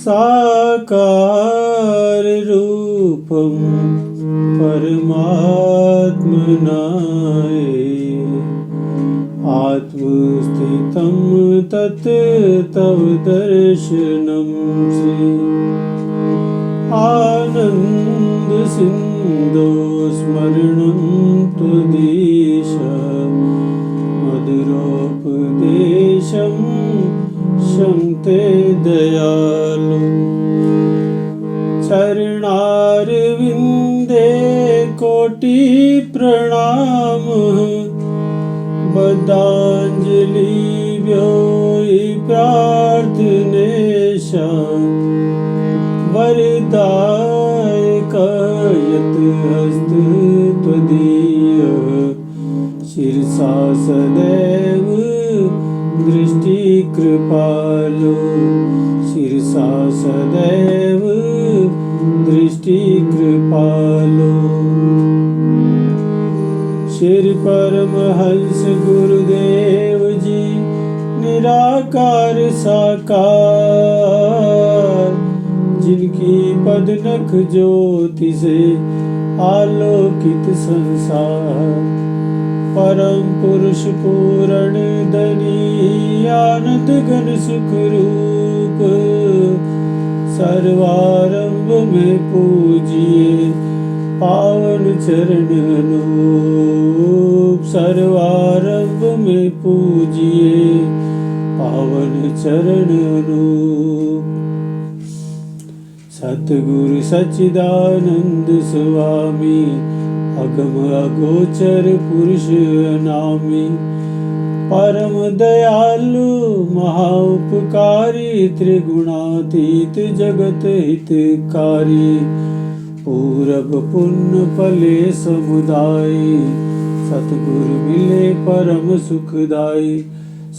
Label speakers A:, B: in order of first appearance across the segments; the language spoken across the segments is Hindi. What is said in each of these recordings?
A: साकार रूपं परमात्मनाय आत्मस्थितं तत् तव दर्शनं श्री आनंद सिंधो स्मरणं त्वदीश मधुरोपदेशं शंते दयालु चरणारविंदे कोटि प्रणाम बद्धांजलिभ्यो प्रार्थनेशा वरदायक यत् हस्त त्वदीय शिरसा सदैव दृष्टि कृपालो शिरसा सदैव दृष्टि कृपालो श्री परमहंस गुरुदेव जी निराकार साकार जिनकी पदनख ज्योति से आलोकित संसार परम पुरुष पूर्ण धनी आनंद घन सुख रूप सर्वारंभ में पूजिए पावन चरण अनूप सर्वारंभ में पूजिए पावन चरण अनूप सतगुरु सच्चिदानंद स्वामी अगम अगोचर पुरुष अनामी परम दयालु महाउपकारी त्रिगुणातीत जगत हितकारी पूरब पुण्य फले समुदायी सतगुरु मिले परम सुखदाई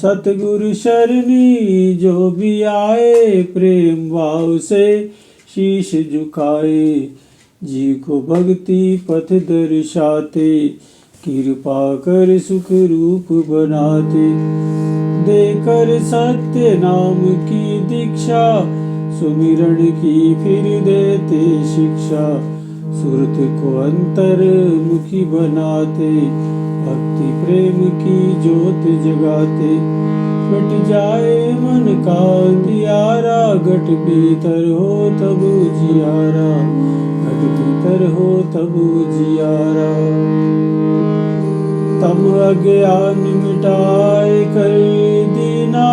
A: सतगुरु शरणी जो भी आए प्रेम भाव से शीश झुकाए जी को भक्ति पथ दर्शाते कृपा कर सुख रूप बनाते देकर सत्य नाम की दीक्षा सुमिरण की फिर देते शिक्षा सुरत को अंतर मुखी बनाते भक्ति प्रेम की ज्योत जगाते मिट जाए मन का अंधियारा घट भीतर हो तब जियारा घट भीतर हो तब जियारा तम अज्ञान मिटाए कर दीना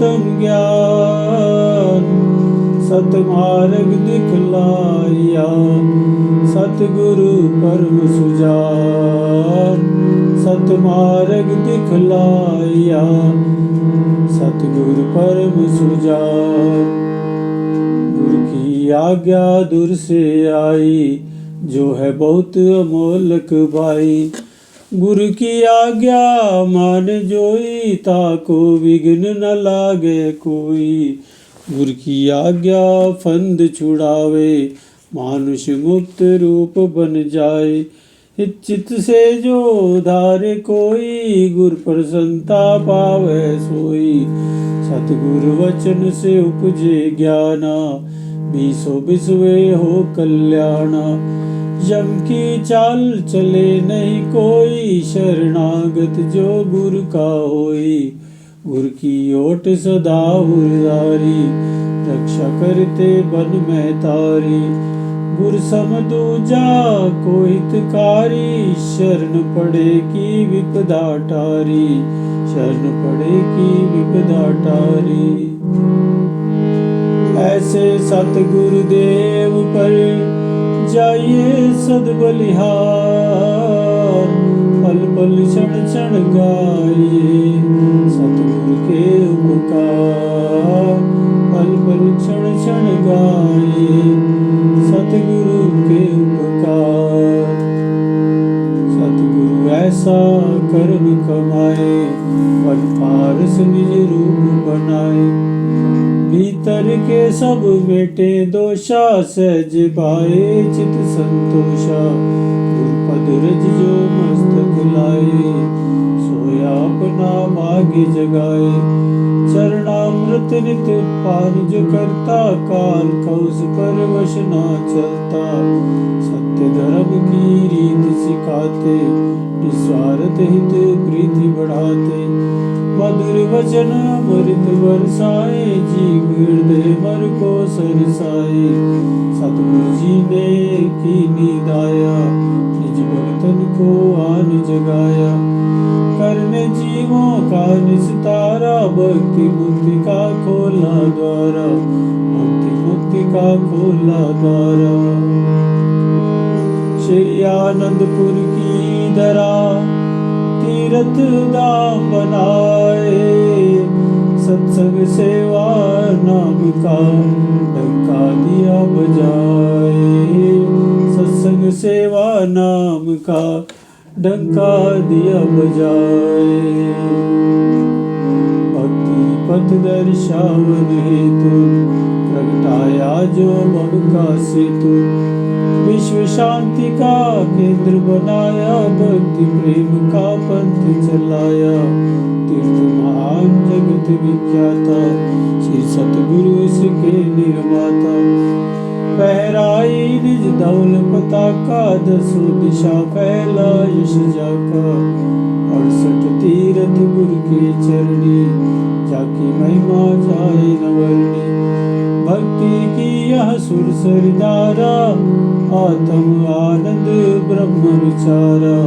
A: तम ज्ञान सतमार्ग दिखलाया सतगुरु परम सुजान सतमार्ग दिखलाया सतगुरु परम सुजान गुरु की आज्ञा दूर से आई जो है बहुत अमोलक भाई गुरु की आज्ञा मान जोई ताको विघ्न न लागे कोई गुरु की आज्ञा फंद छुड़ावे मानुष मुक्त रूप बन जाए चित से जो धारे कोई गुरु प्रसन्नता पावे सोई सतगुरु वचन से उपजे ज्ञाना बीसो बिसवे हो कल्याणा यम की चाल चले नहीं कोई शरणागत जो गुरु का होई गुरु की ओट सदा उर्धारी रक्षा करते बन में तारी गुरु समदूजा को हितकारी शरण पड़े की विपदा टारी शरण पड़े की विपदा टारी ऐसे सतगुरुदेव पर जाइए सद्बलिहार पल पल क्षण क्षण गाइए सतगुरु के उपकार पल पल क्षण क्षण गाइए सतगुरु के उपकार सतगुरु ऐसा कर्म कमाए पल पारस निज रूप बनाए भीतर के सब बेटे दोषा सहज पाए चित संतोषा गुरुपद रज जो मस्तक लाए सोया पर अपना भाग्य जगाए। चरणामृत नित पान जो करता, काल का उस पर वश ना चलता। सत्य धर्म की रीत सिखाते, निस्वार्थ हित प्रीति बढ़ाते। मधुर वचन अमृत बरसाए, जीव हृदय मर को सरसाए। सतगुरु जी ने की निदाया, निज भक्तन को आन जगाया। करने जीवों का निस्तारा, भक्ति मुक्ति का खोला द्वारा, भक्ति मुक्ति का खोला द्वारा। श्री आनंदपुर की धरा तीर्थ धाम बनाए। सत्संग सेवा नाम का डंका दिया बजाए। सत्संग सेवा नाम का डंका दिया बजाए। भक्ति पथ दर्शावन हेतु, प्रगटाया जो मन का सेतु। विश्व शांति का केंद्र बनाया, भक्ति प्रेम का पंथ चलाया। तीर्थ महान जगत विख्याता, श्री सतगुरु इसके निर्माता। फहराई निज धौल पताका, दसों दिशा फैला यश जाका। 68 तीर्थ गुरु के चरणी, जाकी महिमा जाए न वर्णी। भक्ति की यह सुरसर धारा, आत्म आनंद ब्रह्म विचारा।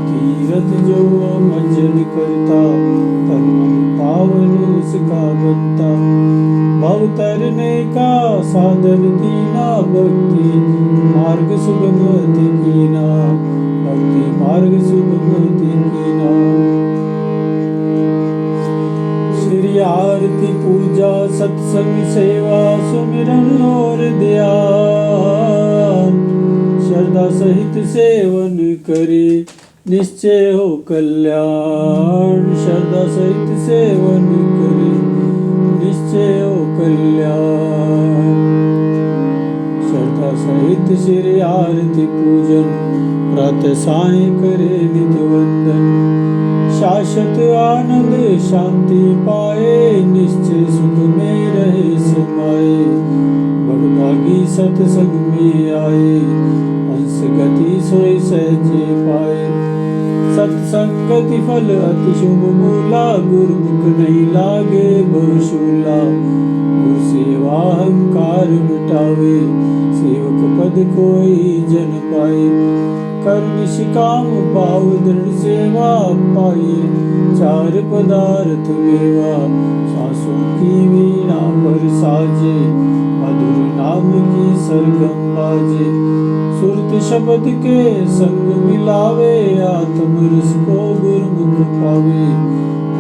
A: तीरथ जो मज्जन करता, तन मन पावन उसका बनता। भव तरने का साधन दीना, भक्ति मार्ग सुगमति कीना। भक्ति मार्ग सुगमति कीना। श्री आरती पूजा सत्संग सेवा सुमिरन और ध्यान। श्रद्धा सहित सेवन करे, निश्चय हो कल्याण। श्रद्धा सहित सेवन करे, निश्चय हो कल्याण। श्रद्धा सहित श्री आरती पूजन, प्रातः साय करे नित वंदन। शाश्वत आनंद शांति पाए, निश्चय सुख में रहे समाये। भगभागी सत्संग में आए, हंस गति सोई सहजे पाए। सत्संगति फल अति शुभ मूला, गुरुमुख नहीं लागे बहुशूला। गुरु सेवा अहंकार मिटावे, सेवक पद कोई जन पाए। कर निष्काम भाव दृढ़ सेवा, पाए चार पदार्थ मेवा। सांसों की वीणा पर साजे, मधुर नाम की सरगम बाजे। सुरत शब्द के संग मिलावे, आत्म रस को गुरुमुख पावे।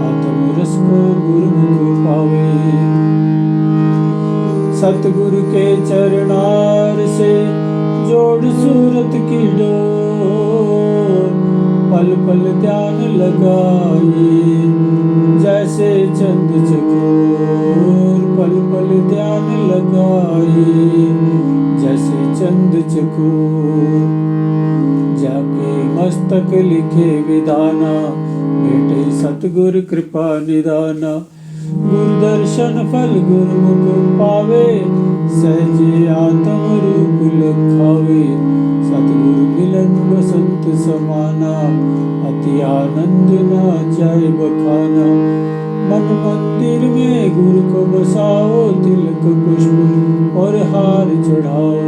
A: आत्म रस को गुरुमुख पावे। सतगुरु के चरणार से जोड़ सूरत की डोर। पल पल ध्यान लगाए, जैसे चंद चकोर। पल पल ध्यान लगाए, जैसे चंद चकोर। जाके मस्तक लिखे विधाना, भेटे सतगुर कृपा निदाना। गुरु दर्शन फल गुरुमुख पावे, सहजे आत्म रूप लखावे। सतगुरु मिलन बसंत समाना, अति आनंद ना जाए बखाना। मन मंदिर में गुरु को बसाओ, तिलक पुष्प और हार चढ़ाओ।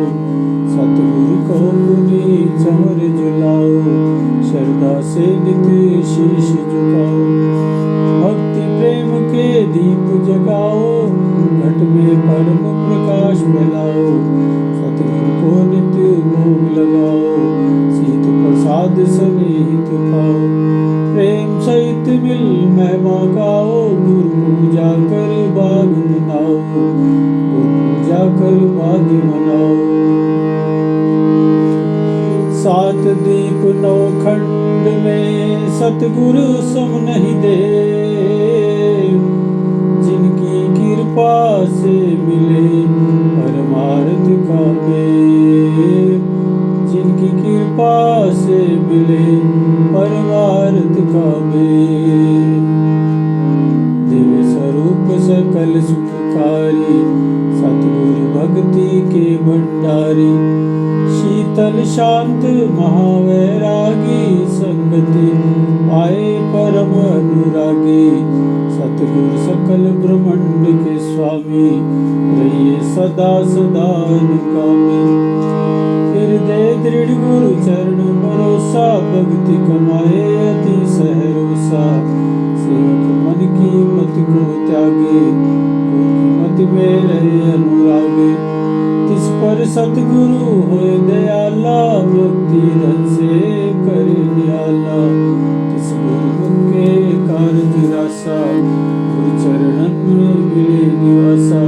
A: सतगुरु को पुनी चमर जुलाओ, श्रद्धा से नित शीश झुकाओ। भक्ति प्रेम के दीप जगाओ, घट में परम प्रकाश फैलाओ। सतगुरु को नित्य भोग लगाओ, शीत प्रसाद समेत पाओ। प्रेम सहित मिल महिमा गाओ, गुरु पूजा कर भाग मनाओ। गुरु पूजा कर भाग मनाओ। 7 दीप 9 खंड में सतगुरु सम नहीं दे। जिनकी कृपा से मिले परमार्थ का बेर। जिनकी कृपा से मिले परमार्थ का बेर। भिखारी, सतगुरु भक्ति के भंडारी। शीतल शांत महावैरागी, संगति आए परम अनुरागी। सतगुरु सकल ब्रह्मांड के स्वामी, रहिए सदा सदा अनुगामी। हृदय दृढ़ गुरु चरण भरोसा, भक्ति कमाए अति सहरोसा। सेवक मन की मत को त्यागे, गुरु की मत में रहे अनुरागे। तिस पर सतगुरु होए दयाला, भक्ति रस से करे नियाला। तिस गुरु के कारज रासा, गुरु चरणन में मिले निवासा।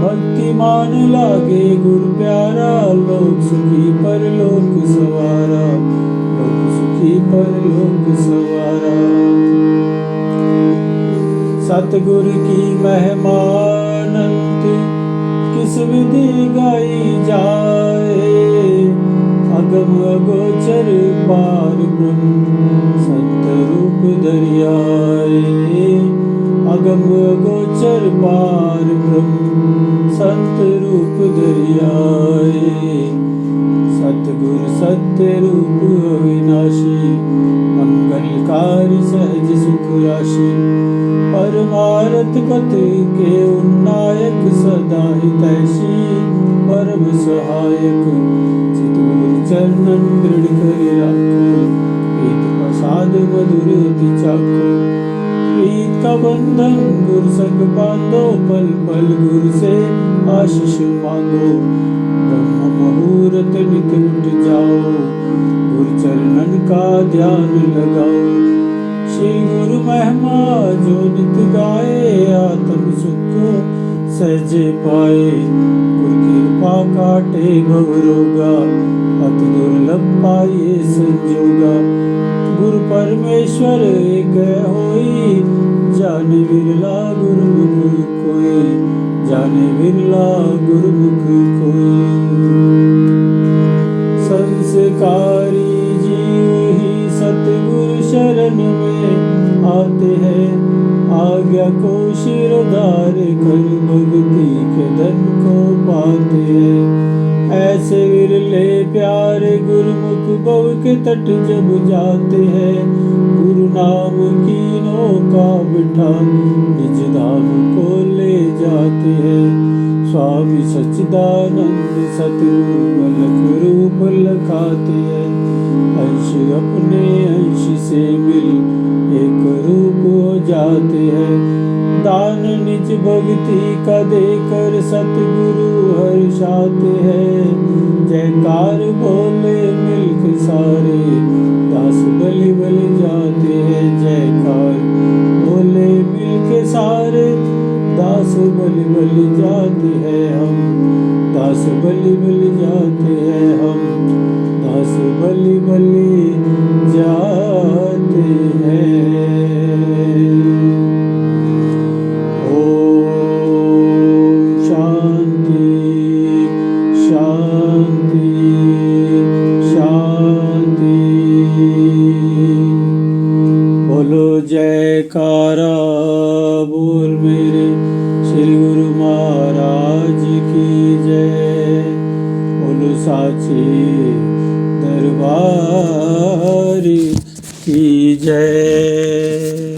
A: भक्ति मान लागे गुरु प्यारा, लोक सुखी परलोक सवारा। लोक सुखी परलोक सवारा। सतगुरु की महिमा अनंत, किस विधि गाई जाए। अगम अगोचर पार ब्रह्म, संत रूप धरियाए। अगम अगोचर पार ब्रह्म, संत रूप धरियाए। सतगुरु सत्य रूप अविनाशी, मंगलकारी सहज सुख राशि। परमारथ पथ के उन्नायक, सदा हितैषी परम सहायक। सतगुरु चरणन दृढ़ कर राखो, प्रीत प्रसाद मधुर अति चाखो। प्रीत का बंधन गुरु संग बांधो, पल पल गुरु से आशीष मांगो। ब्रह्म मुहूर्त नित उठ जाओ, गुरु चरणन का ध्यान लगाओ। श्री गुरु महिमा जो नित गाए, आत्म सुख सहजे पाए। गुरु कृपा काटे भव रोगा, अति दुर्लभ पाए संजोगा। गुरु परमेश्वर एक होई, जाने बिरला गुरुमुख कोई। जाने बिरला गुरुमुख कोई। संस्कारी जीव ही सतगुरु शरण में आते हैं। आज्ञा को शिरोधार कर, भक्ति के धन को पाते हैं। ऐसे विरले प्यारे गुरुमुख भव के तट जब जाते हैं। गुरु नाम की नौका बिठा, निज धाम को ले जाते हैं। स्वामी सच्चिदानंद सतगुरु अलख रूप लखाते हैं। अंश अपने अंश से मिल एक रूप हो जाते हैं। दान निज भक्ति का देकर सतगुरु हर्षाते हैं। जयकार बोले मिलके सारे, दास बलि बलि जाते हैं। जयकार बोले मिलके सारे, दास बलि बलि जाते हैं हम। दास बलि बलि जाते हैं हम। दास बलि बलि जाते हैं। ओम शांति शांति शांति। बोलो जयकारा बोल मेरे श्री गुरु महाराज की जय। बोलो साचे दरबार की जय।